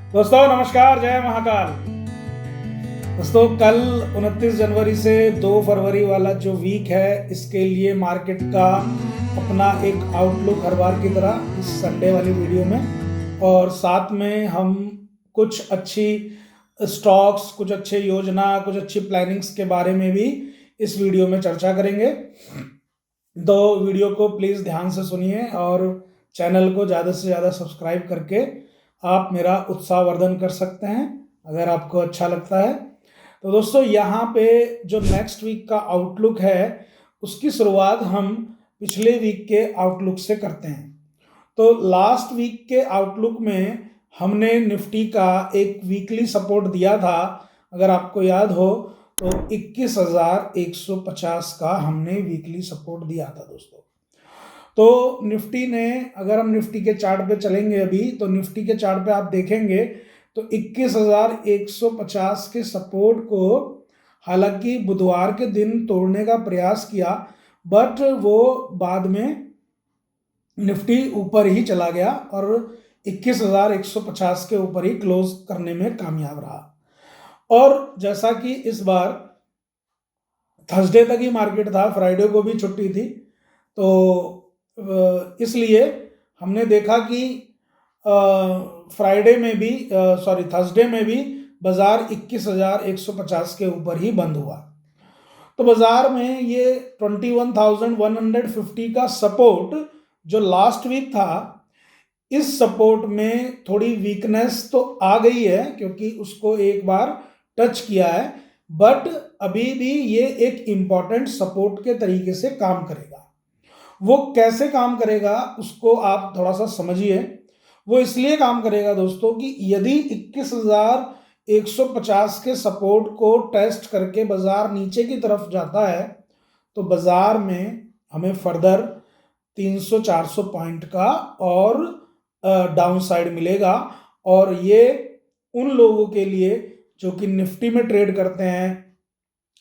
दोस्तों नमस्कार, जय महाकाल। दोस्तों कल 29 जनवरी से 2 फरवरी वाला जो वीक है, इसके लिए मार्केट का अपना एक आउटलुक हर बार की तरह इस संडे वाली वीडियो में, और साथ में हम कुछ अच्छी स्टॉक्स, कुछ अच्छे योजना, कुछ अच्छी प्लानिंग्स के बारे में भी इस वीडियो में चर्चा करेंगे। तो वीडियो को प्लीज़ ध्यान से सुनिए और चैनल को ज़्यादा से ज़्यादा सब्सक्राइब करके आप मेरा उत्साहवर्धन कर सकते हैं अगर आपको अच्छा लगता है। तो दोस्तों यहाँ पे जो नेक्स्ट वीक का आउटलुक है, उसकी शुरुआत हम पिछले वीक के आउटलुक से करते हैं। तो लास्ट वीक के आउटलुक में हमने निफ्टी का एक वीकली सपोर्ट दिया था, अगर आपको याद हो तो 21,150 का हमने वीकली सपोर्ट दिया था दोस्तों। तो निफ्टी ने, अगर हम निफ्टी के चार्ट पे चलेंगे अभी, तो निफ्टी के चार्ट पे आप देखेंगे तो 21,150 के सपोर्ट को हालांकि बुधवार के दिन तोड़ने का प्रयास किया, बट वो बाद में निफ्टी ऊपर ही चला गया और 21,150 के ऊपर ही क्लोज करने में कामयाब रहा। और जैसा कि इस बार थर्सडे तक ही मार्केट था, फ्राइडे को भी छुट्टी थी, तो इसलिए हमने देखा कि फ्राइडे में भी, थर्सडे में भी बाजार 21,150 के ऊपर ही बंद हुआ। तो बाजार में ये 21,150 का सपोर्ट जो लास्ट वीक था, इस सपोर्ट में थोड़ी वीकनेस तो आ गई है क्योंकि उसको एक बार टच किया है, बट अभी भी ये एक इम्पॉर्टेंट सपोर्ट के तरीके से काम करेगा। वो कैसे काम करेगा उसको आप थोड़ा सा समझिए। वो इसलिए काम करेगा दोस्तों कि यदि 21,150 के सपोर्ट को टेस्ट करके बाजार नीचे की तरफ जाता है, तो बाजार में हमें फर्दर 300-400 पॉइंट का और डाउन साइड मिलेगा। और ये उन लोगों के लिए जो कि निफ्टी में ट्रेड करते हैं,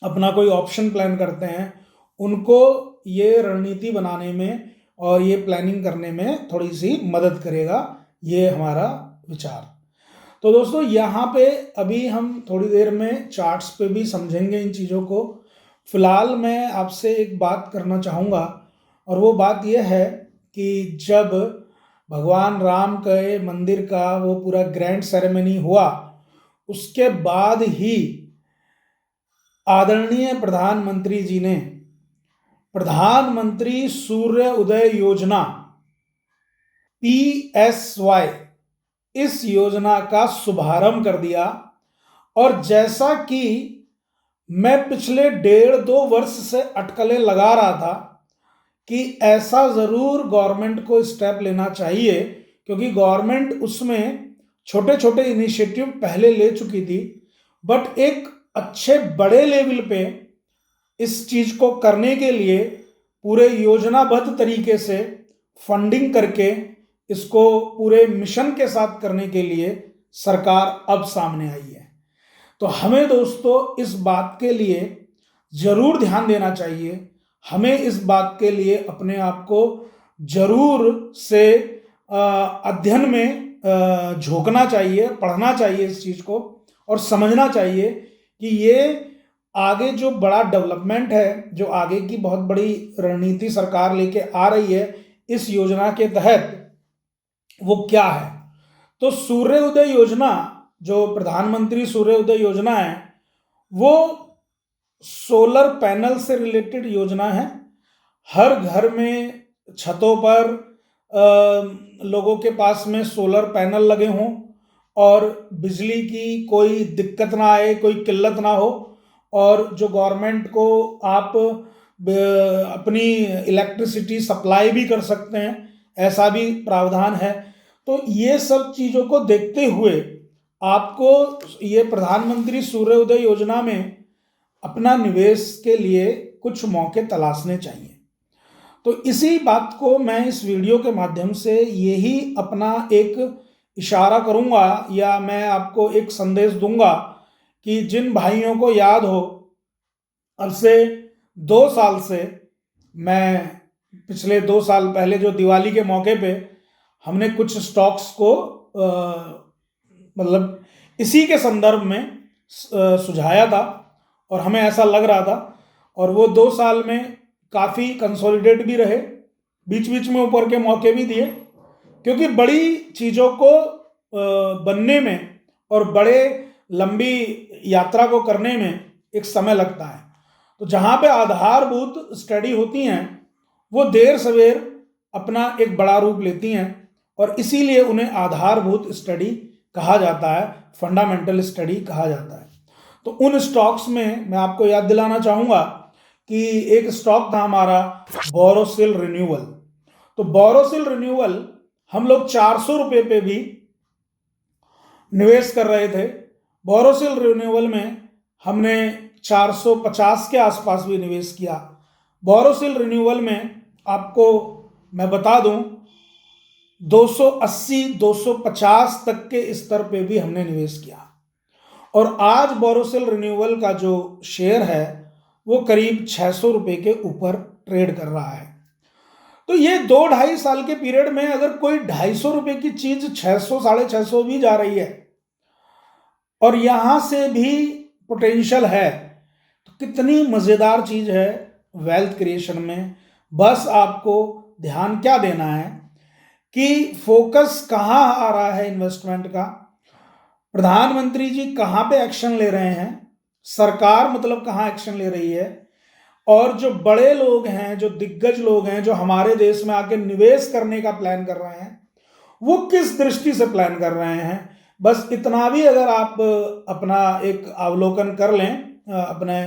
अपना कोई ऑप्शन प्लान करते हैं, उनको ये रणनीति बनाने में और ये प्लानिंग करने में थोड़ी सी मदद करेगा, ये हमारा विचार। तो दोस्तों यहाँ पे अभी हम थोड़ी देर में चार्ट्स पे भी समझेंगे इन चीज़ों को। फिलहाल मैं आपसे एक बात करना चाहूँगा, और वो बात यह है कि जब भगवान राम के मंदिर का वो पूरा ग्रैंड सेरेमनी हुआ, उसके बाद ही आदरणीय प्रधानमंत्री जी ने प्रधानमंत्री सूर्य उदय योजना PSY, इस योजना का शुभारंभ कर दिया। और जैसा कि मैं पिछले 1.5-2 वर्ष से अटकलें लगा रहा था कि ऐसा ज़रूर गवर्नमेंट को स्टेप लेना चाहिए, क्योंकि गवर्नमेंट उसमें छोटे छोटे इनिशिएटिव पहले ले चुकी थी, बट एक अच्छे बड़े लेवल पे इस चीज़ को करने के लिए पूरे योजनाबद्ध तरीके से फंडिंग करके इसको पूरे मिशन के साथ करने के लिए सरकार अब सामने आई है। तो हमें दोस्तों इस बात के लिए जरूर ध्यान देना चाहिए, हमें इस बात के लिए अपने आप को जरूर से अध्ययन में झोंकना चाहिए, पढ़ना चाहिए इस चीज़ को, और समझना चाहिए कि ये आगे जो बड़ा डेवलपमेंट है, जो आगे की बहुत बड़ी रणनीति सरकार लेके आ रही है इस योजना के तहत, वो क्या है। तो सूर्य उदय योजना, जो प्रधानमंत्री सूर्य उदय योजना है, वो सोलर पैनल से रिलेटेड योजना है। हर घर में, छतों पर लोगों के पास में सोलर पैनल लगे हों और बिजली की कोई दिक्कत ना आए, कोई किल्लत ना हो, और जो गवर्नमेंट को आप अपनी इलेक्ट्रिसिटी सप्लाई भी कर सकते हैं, ऐसा भी प्रावधान है। तो ये सब चीज़ों को देखते हुए आपको ये प्रधानमंत्री सूर्य उदय योजना में अपना निवेश के लिए कुछ मौके तलाशने चाहिए। तो इसी बात को मैं इस वीडियो के माध्यम से यही अपना एक इशारा करूंगा, या मैं आपको एक संदेश दूंगा कि जिन भाइयों को याद हो, अब से 2 साल से, मैं पिछले 2 साल पहले जो दिवाली के मौके पे हमने कुछ स्टॉक्स को मतलब इसी के संदर्भ में सुझाया था और हमें ऐसा लग रहा था, और वो 2 साल में काफ़ी कंसोलिडेट भी रहे, बीच बीच में ऊपर के मौके भी दिए, क्योंकि बड़ी चीज़ों को बनने में और बड़े लंबी यात्रा को करने में एक समय लगता है। तो जहाँ पे आधारभूत स्टडी होती हैं वो देर सवेर अपना एक बड़ा रूप लेती हैं, और इसीलिए उन्हें आधारभूत स्टडी कहा जाता है, फंडामेंटल स्टडी कहा जाता है। तो उन स्टॉक्स में मैं आपको याद दिलाना चाहूँगा कि एक स्टॉक था हमारा बोरोसिल रिन्यूअल। तो बोरोसिल रिन्यूअल हम लोग 400 रुपये पे भी निवेश कर रहे थे। बोरोसिल रिन्यूअल में हमने 450 के आसपास भी निवेश किया। बोरोसिल रिन्यूअल में आपको मैं बता दूं 280 250 तक के स्तर पे भी हमने निवेश किया, और आज बोरोसिल रिन्यूअल का जो शेयर है वो करीब 600 रुपये के ऊपर ट्रेड कर रहा है। तो ये 2-2.5 साल के पीरियड में अगर कोई 250 रुपये की चीज 600 650 भी जा रही है और यहां से भी पोटेंशियल है, तो कितनी मजेदार चीज है वेल्थ क्रिएशन में। बस आपको ध्यान क्या देना है कि फोकस कहाँ आ रहा है इन्वेस्टमेंट का, प्रधानमंत्री जी कहाँ पे एक्शन ले रहे हैं, सरकार मतलब कहाँ एक्शन ले रही है, और जो बड़े लोग हैं, जो दिग्गज लोग हैं, जो हमारे देश में आके निवेश करने का प्लान कर रहे हैं, वो किस दृष्टि से प्लान कर रहे हैं। बस इतना भी अगर आप अपना एक अवलोकन कर लें अपने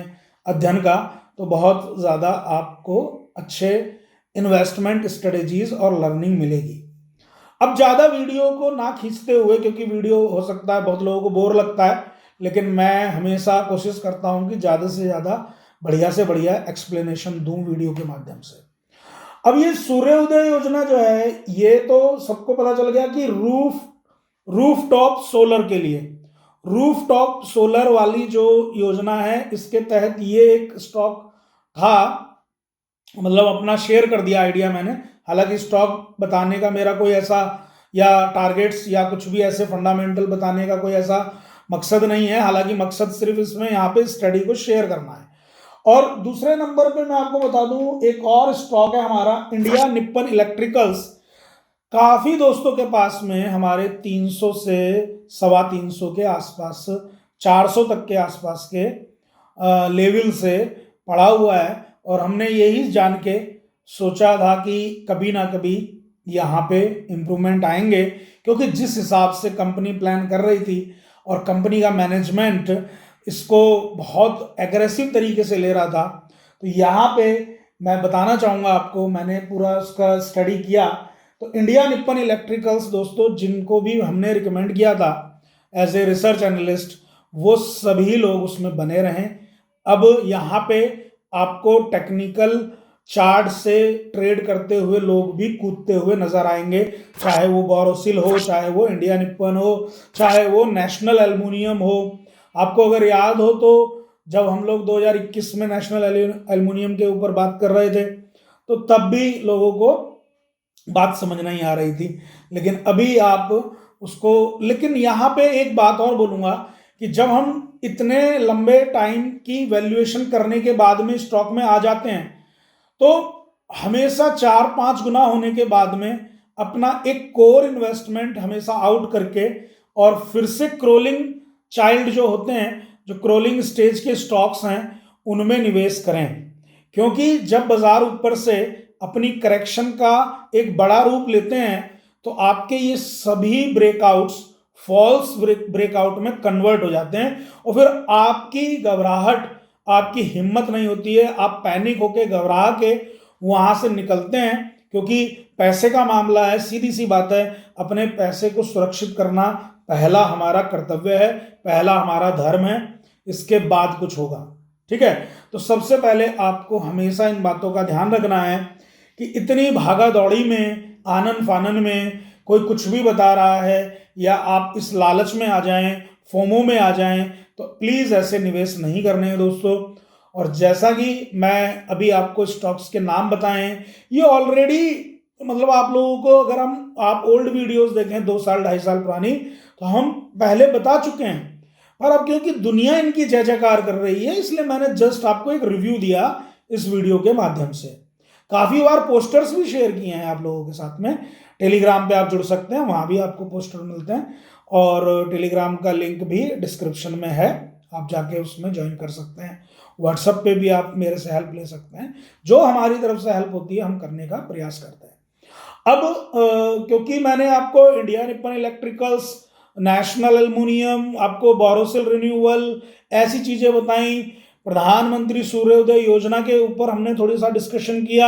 अध्ययन का, तो बहुत ज़्यादा आपको अच्छे इन्वेस्टमेंट स्ट्रेटेजीज और लर्निंग मिलेगी। अब ज़्यादा वीडियो को ना खींचते हुए, क्योंकि वीडियो हो सकता है बहुत लोगों को बोर लगता है, लेकिन मैं हमेशा कोशिश करता हूं कि ज़्यादा से ज़्यादा बढ़िया से बढ़िया एक्सप्लेनेशन दूं वीडियो के माध्यम से। अब ये सूर्योदय योजना जो है, ये तो सबको पता चल गया कि रूफ टॉप सोलर के लिए, रूफ टॉप सोलर वाली जो योजना है, इसके तहत ये एक स्टॉक था, मतलब अपना शेयर कर दिया आइडिया मैंने। हालांकि स्टॉक बताने का मेरा कोई ऐसा या टारगेट्स या कुछ भी ऐसे फंडामेंटल बताने का कोई ऐसा मकसद नहीं है, हालांकि मकसद सिर्फ इसमें यहाँ पे स्टडी को शेयर करना है। और दूसरे नंबर पे मैं आपको बता दूं एक और स्टॉक है हमारा इंडिया निप्पन इलेक्ट्रिकल्स। काफी दोस्तों के पास में हमारे 300 से 325 के आसपास, 400 तक के आसपास के लेवल से पड़ा हुआ है, और हमने यही जान के सोचा था कि कभी ना कभी यहाँ पे इम्प्रूवमेंट आएंगे, क्योंकि जिस हिसाब से कंपनी प्लान कर रही थी और कंपनी का मैनेजमेंट इसको बहुत एग्रेसिव तरीके से ले रहा था, तो यहाँ पे मैं बताना चाहूँगा आपको, मैंने पूरा उसका स्टडी किया। तो इंडिया निप्पन इलेक्ट्रिकल्स दोस्तों, जिनको भी हमने रिकमेंड किया था एज ए रिसर्च एनालिस्ट, वो सभी लोग उसमें बने रहें। अब यहाँ पे आपको टेक्निकल चार्ट से ट्रेड करते हुए लोग भी कूदते हुए नजर आएंगे, चाहे वो बोरोसिल हो, चाहे वो इंडिया निप्पन हो, चाहे वो नेशनल एल्युमिनियम हो। आपको अगर याद हो तो जब हम लोग 2021 में नेशनल एल्युमिनियम के ऊपर बात कर रहे थे, तो तब भी लोगों को बात समझ नहीं आ रही थी, लेकिन अभी आप उसको, लेकिन यहाँ पे एक बात और बोलूँगा कि जब हम इतने लंबे टाइम की वैल्यूएशन करने के बाद में स्टॉक में आ जाते हैं, तो हमेशा 4-5 गुना होने के बाद में अपना एक कोर इन्वेस्टमेंट हमेशा आउट करके और फिर से क्रोलिंग चाइल्ड जो होते हैं, जो क्रोलिंग स्टेज के स्टॉक्स हैं, उनमें निवेश करें। क्योंकि जब बाजार ऊपर से अपनी करेक्शन का एक बड़ा रूप लेते हैं, तो आपके ये सभी ब्रेकआउट्स फॉल्स ब्रेकआउट में कन्वर्ट हो जाते हैं, और फिर आपकी घबराहट, आपकी हिम्मत नहीं होती है, आप पैनिक होके घबरा के वहां से निकलते हैं, क्योंकि पैसे का मामला है, सीधी सी बात है, अपने पैसे को सुरक्षित करना पहला हमारा कर्तव्य है, पहला हमारा धर्म है, इसके बाद कुछ होगा। ठीक है, तो सबसे पहले आपको हमेशा इन बातों का ध्यान रखना है कि इतनी भागा दौड़ी में, आनन फानन में कोई कुछ भी बता रहा है, या आप इस लालच में आ जाएं, फोमो में आ जाएं, तो प्लीज़ ऐसे निवेश नहीं करने हैं दोस्तों। और जैसा कि मैं अभी आपको स्टॉक्स के नाम बताएं, ये ऑलरेडी मतलब आप लोगों को अगर आप ओल्ड वीडियोस देखें 2 साल 2.5 साल पुरानी, तो हम पहले बता चुके हैं। पर अब क्योंकि दुनिया इनकी जय जयकार कर रही है, इसलिए मैंने जस्ट आपको एक रिव्यू दिया इस वीडियो के माध्यम से। काफी बार पोस्टर्स भी शेयर किए हैं आप लोगों के साथ में। टेलीग्राम पे आप जुड़ सकते हैं, वहां भी आपको पोस्टर मिलते हैं, और टेलीग्राम का लिंक भी डिस्क्रिप्शन में है, आप जाके उसमें ज्वाइन कर सकते हैं। व्हाट्सएप पे भी आप मेरे से हेल्प ले सकते हैं। जो हमारी तरफ से हेल्प होती है हम करने का प्रयास करते हैं। अब क्योंकि मैंने आपको India Nippon electricals, national aluminium, आपको बोरोसिल रिन्यूअल, ऐसी चीजें बताई, प्रधानमंत्री सूर्योदय योजना के ऊपर हमने थोड़ी सा डिस्कशन किया।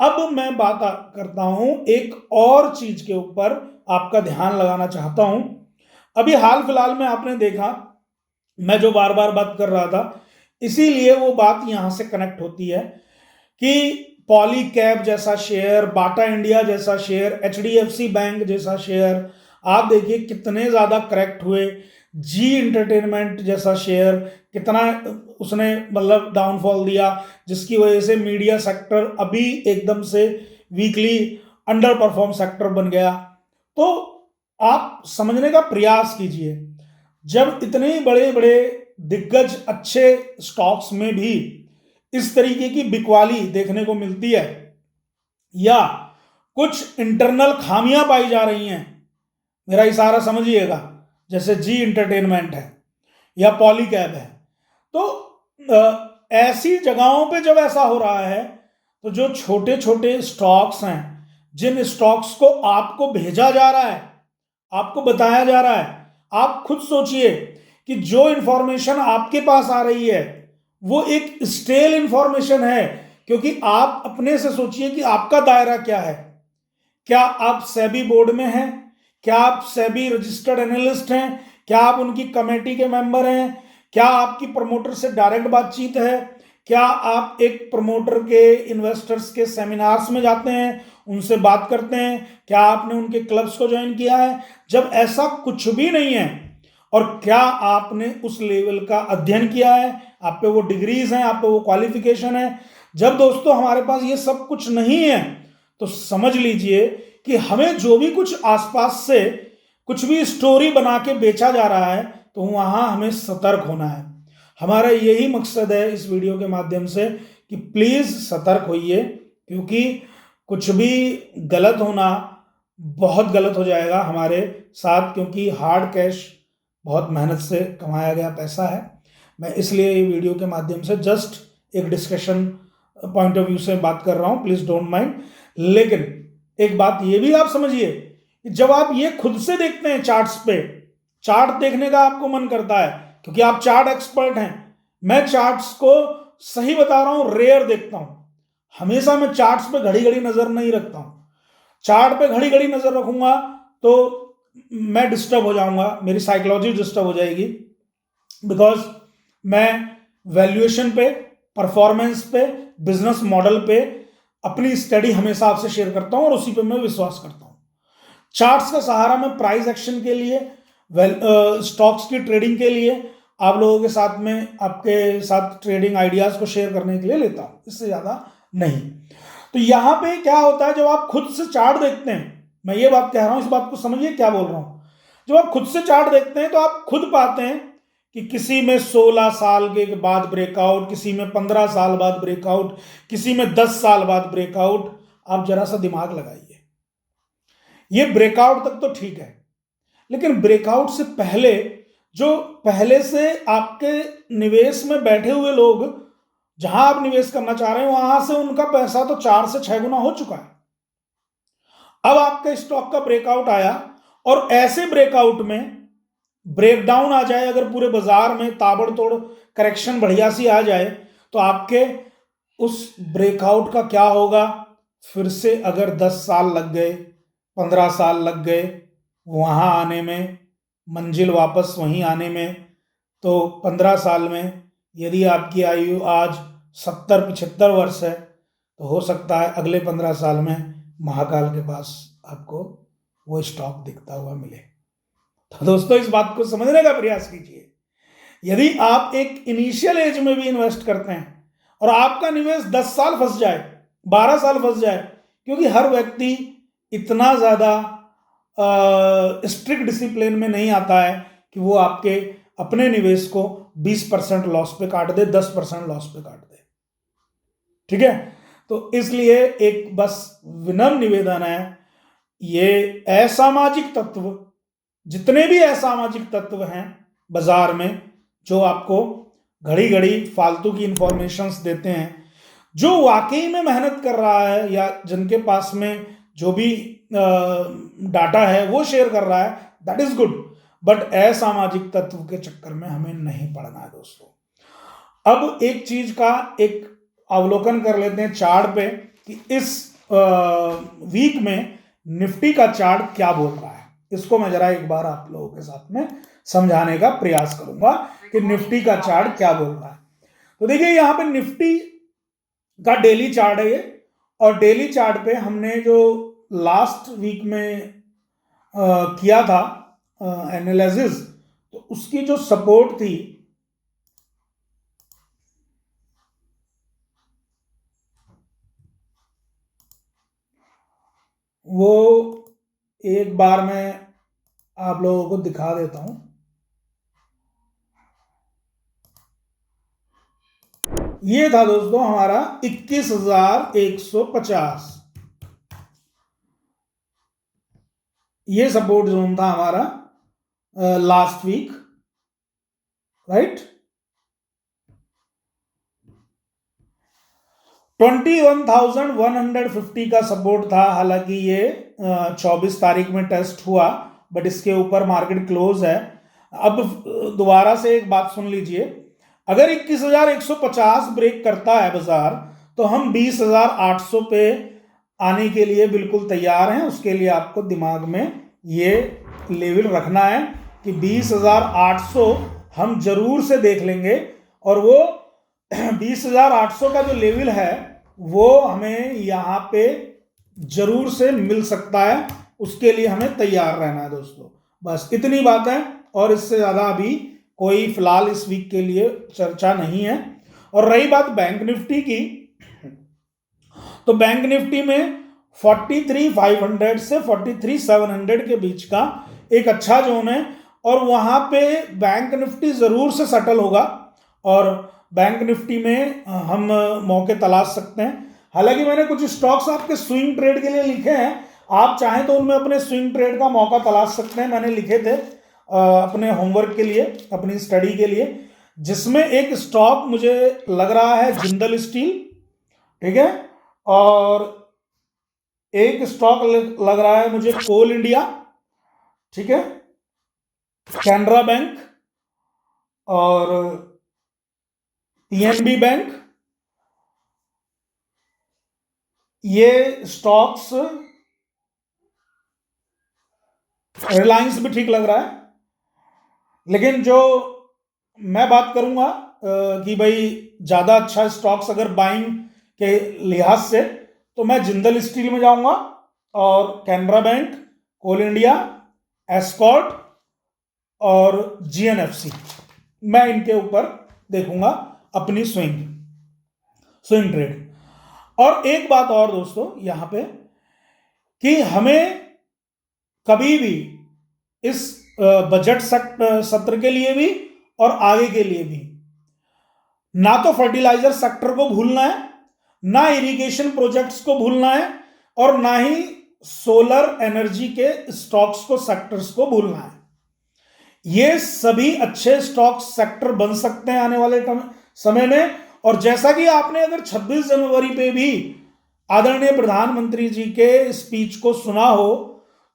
अब मैं बात करता हूं एक और चीज के ऊपर, आपका ध्यान लगाना चाहता हूं। अभी हाल फिलहाल में आपने देखा, मैं जो बार बार बात कर रहा था, इसीलिए वो बात यहां से कनेक्ट होती है कि पॉलीकैब जैसा शेयर, बाटा इंडिया जैसा शेयर, एचडीएफसी बैंक जैसा शेयर, आप देखिए कितने ज्यादा करेक्ट हुए। जी एंटरटेनमेंट जैसा शेयर कितना उसने मतलब डाउनफॉल दिया, जिसकी वजह से मीडिया सेक्टर अभी एकदम से वीकली अंडर परफॉर्म सेक्टर बन गया। तो आप समझने का प्रयास कीजिए, जब इतने बड़े बड़े दिग्गज अच्छे स्टॉक्स में भी इस तरीके की बिकवाली देखने को मिलती है, या कुछ इंटरनल खामियां पाई जा रही हैं, मेरा इशारा समझिएगा, जैसे जी एंटरटेनमेंट है या पॉलीकैब है, तो ऐसी जगहों पे जब ऐसा हो रहा है, तो जो छोटे छोटे स्टॉक्स हैं, जिन स्टॉक्स को आपको भेजा जा रहा है, आपको बताया जा रहा है, आप खुद सोचिए कि जो इंफॉर्मेशन आपके पास आ रही है वो एक स्टेल इंफॉर्मेशन है। क्योंकि आप अपने से सोचिए कि आपका दायरा क्या है। क्या आप सेबी बोर्ड में हैं? क्या आप सेबी रजिस्टर्ड एनालिस्ट हैं? क्या आप उनकी कमेटी के मेंबर हैं? क्या आपकी प्रमोटर से डायरेक्ट बातचीत है? क्या आप एक प्रमोटर के इन्वेस्टर्स के सेमिनार्स में जाते हैं, उनसे बात करते हैं? क्या आपने उनके क्लब्स को ज्वाइन किया है? जब ऐसा कुछ भी नहीं है, और क्या आपने उस लेवल का अध्ययन किया है, आप पे वो डिग्रीज हैं, आप पे वो क्वालिफिकेशन है, जब दोस्तों हमारे पास ये सब कुछ नहीं है, तो समझ लीजिए कि हमें जो भी कुछ आसपास से कुछ भी स्टोरी बना के बेचा जा रहा है, तो वहां हमें सतर्क होना है। हमारा यही मकसद है इस वीडियो के माध्यम से कि प्लीज सतर्क होइए, क्योंकि कुछ भी गलत होना बहुत गलत हो जाएगा हमारे साथ, क्योंकि हार्ड कैश बहुत मेहनत से कमाया गया पैसा है। मैं इसलिए ये वीडियो के माध्यम से जस्ट एक डिस्कशन पॉइंट ऑफ व्यू से बात कर रहा हूं, प्लीज डोंट माइंड। लेकिन एक बात ये भी आप समझिए कि जब आप ये खुद से देखते हैं चार्ट्स पे, चार्ट देखने का आपको मन करता है क्योंकि आप चार्ट एक्सपर्ट हैं। मैं चार्ट्स को सही बता रहा हूं, रेयर देखता हूं। हमेशा मैं चार्ट्स पे घड़ी घड़ी नजर नहीं रखता हूं। चार्ट पे घड़ी घड़ी नजर रखूंगा तो मैं डिस्टर्ब हो जाऊंगा, मेरी साइकोलॉजी डिस्टर्ब हो जाएगी। बिकॉज मैं वैल्यूएशन पे, परफॉर्मेंस पे, बिजनेस मॉडल पे अपनी स्टडी हमेशा आपसे शेयर करता हूं और उसी पे मैं विश्वास करता हूं। चार्ट्स का सहारा मैं प्राइस एक्शन के लिए, स्टॉक्स की ट्रेडिंग के लिए, आप लोगों के साथ में आपके साथ ट्रेडिंग आइडियाज को शेयर करने के लिए लेता हूं, इससे ज्यादा नहीं। तो यहां पे क्या होता है, जब आप खुद से चार्ट देखते हैं, मैं ये बात कह रहा हूं, इस बात को समझिए क्या बोल रहा हूं। जब आप खुद से चार्ट देखते हैं तो आप खुद पाते हैं कि किसी में 16 साल के बाद ब्रेकआउट, किसी में 15 साल बाद ब्रेकआउट, किसी में 10 साल बाद ब्रेकआउट। आप जरा सा दिमाग लगाइए, ये ब्रेकआउट तक तो ठीक है, लेकिन ब्रेकआउट से पहले जो पहले से आपके निवेश में बैठे हुए लोग, जहां आप निवेश करना चाह रहे हैं, वहां से उनका पैसा तो 4 से 6 गुना हो चुका है। अब आपके स्टॉक का ब्रेकआउट आया, और ऐसे ब्रेकआउट में ब्रेकडाउन आ जाए, अगर पूरे बाजार में ताबड़तोड़ करेक्शन बढ़िया सी आ जाए, तो आपके उस ब्रेकआउट का क्या होगा। फिर से अगर 10 साल लग गए, 15 साल लग गए वहां आने में, मंजिल वापस वहीं आने में, तो 15 साल में यदि आपकी आयु आज 70-75 वर्ष है, तो हो सकता है अगले 15 साल में महाकाल के पास आपको वो स्टॉक दिखता हुआ मिले। तो दोस्तों इस बात को समझने का प्रयास कीजिए। यदि आप एक इनिशियल एज में भी इन्वेस्ट करते हैं और आपका निवेश 10 साल फंस जाए, 12 साल फंस जाए, क्योंकि हर व्यक्ति इतना ज़्यादा स्ट्रिक्ट डिसिप्लिन में नहीं आता है कि वो आपके अपने निवेश को 20% लॉस पे काट दे, 10% लॉस पे काट दे। ठीक है, तो इसलिए एक बस विनम्र निवेदन है, ये असामाजिक तत्व, जितने भी असामाजिक तत्व हैं बाजार में, जो आपको घड़ी घड़ी फालतू की इंफॉर्मेशंस देते हैं, जो वाकई में मेहनत कर रहा है या जिनके पास में जो भी डाटा है वो शेयर कर रहा है, दैट इज गुड, बट असामाजिक तत्व के चक्कर में हमें नहीं पड़ना है दोस्तों। अब एक चीज का एक अवलोकन कर लेते हैं चार्ट पे कि इस वीक में निफ्टी का चार्ट क्या बोल रहा है। इसको मैं जरा एक बार आप लोगों के साथ में समझाने का प्रयास करूंगा कि निफ्टी का चार्ट क्या बोल रहा है। तो देखिए यहां पे निफ्टी का डेली चार्ट है ये, और डेली चार्ट पे हमने जो लास्ट वीक में किया था एनालिसिस, तो उसकी जो सपोर्ट थी वो एक बार मैं आप लोगों को दिखा देता हूं। ये था दोस्तों हमारा 21,150, ये सपोर्ट जोन था हमारा लास्ट वीक, राइट। 21,150 का सपोर्ट था, हालांकि ये 24 तारीख में टेस्ट हुआ, बट इसके ऊपर मार्केट क्लोज है। अब दोबारा से एक बात सुन लीजिए, अगर 21,150 ब्रेक करता है बाजार तो हम 20,800 पे आने के लिए बिल्कुल तैयार हैं। उसके लिए आपको दिमाग में ये लेवल रखना है कि 20,800 हम जरूर से देख लेंगे, और वो 20,800 का जो लेवल है वो हमें यहाँ पे जरूर से मिल सकता है। उसके लिए हमें तैयार रहना है दोस्तों, बस इतनी बात है, और इससे ज़्यादा अभी कोई फिलहाल इस वीक के लिए चर्चा नहीं है। और रही बात बैंक निफ्टी की, तो बैंक निफ्टी में 43,500 से 43,700 के बीच का एक अच्छा जोन है, और वहां पे बैंक निफ्टी जरूर से सेटल होगा, और बैंक निफ्टी में हम मौके तलाश सकते हैं। हालांकि मैंने कुछ स्टॉक्स आपके स्विंग ट्रेड के लिए लिखे हैं, आप चाहें तो उनमें अपने स्विंग ट्रेड का मौका तलाश सकते हैं। मैंने लिखे थे अपने होमवर्क के लिए, अपनी स्टडी के लिए, जिसमें एक स्टॉक मुझे लग रहा है जिंदल स्टील, ठीक है, और एक स्टॉक लग रहा है मुझे कोल इंडिया, ठीक है, कैनरा बैंक और पीएनबी बैंक, ये स्टॉक्स, रिलायंस भी ठीक लग रहा है। लेकिन जो मैं बात करूंगा कि भाई ज्यादा अच्छा स्टॉक्स अगर बाइंग के लिहाज से, तो मैं जिंदल स्टील में जाऊंगा, और कैनरा बैंक, कोल इंडिया, एस्कॉर्ट और जीएनएफसी, मैं इनके ऊपर देखूंगा अपनी स्विंग ट्रेड। और एक बात और दोस्तों यहां पे, कि हमें कभी भी इस बजट सत्र के लिए भी और आगे के लिए भी ना तो फर्टिलाइजर सेक्टर को भूलना है, ना इरिगेशन प्रोजेक्ट्स को भूलना है, और ना ही सोलर एनर्जी के स्टॉक्स को, सेक्टर्स को भूलना है। ये सभी अच्छे स्टॉक सेक्टर बन सकते हैं आने वाले समय में। और जैसा कि आपने अगर 26 जनवरी पे भी आदरणीय प्रधानमंत्री जी के स्पीच को सुना हो,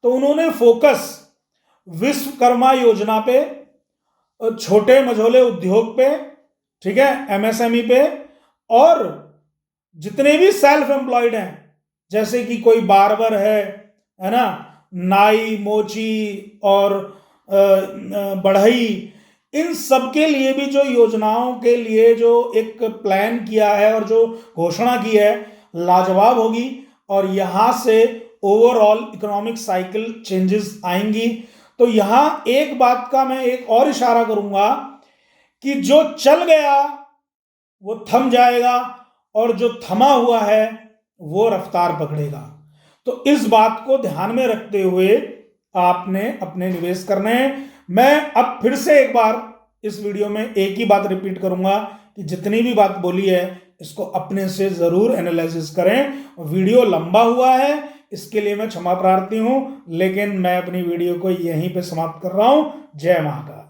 तो उन्होंने फोकस विश्वकर्मा योजना पे, छोटे मझोले उद्योग पे, ठीक है, एमएसएमई पे, और जितने भी सेल्फ एम्प्लॉयड हैं, जैसे कि कोई बार्बर है ना, नाई, मोची और बढ़ई, इन सब के लिए भी जो योजनाओं के लिए जो एक प्लान किया है और जो घोषणा की है, लाजवाब होगी, और यहां से ओवरऑल इकोनॉमिक साइकिल चेंजेस आएंगी। तो यहां एक बात का मैं एक और इशारा करूंगा कि जो चल गया वो थम जाएगा, और जो थमा हुआ है वो रफ्तार पकड़ेगा। तो इस बात को ध्यान में रखते हुए आपने अपने निवेश करने हैं। मैं अब फिर से एक बार इस वीडियो में एक ही बात रिपीट करूंगा कि जितनी भी बात बोली है इसको अपने से जरूर एनालिसिस करें। वीडियो लंबा हुआ है, इसके लिए मैं क्षमा प्रार्थी हूं, लेकिन मैं अपनी वीडियो को यहीं पे समाप्त कर रहा हूं। जय महाकाल।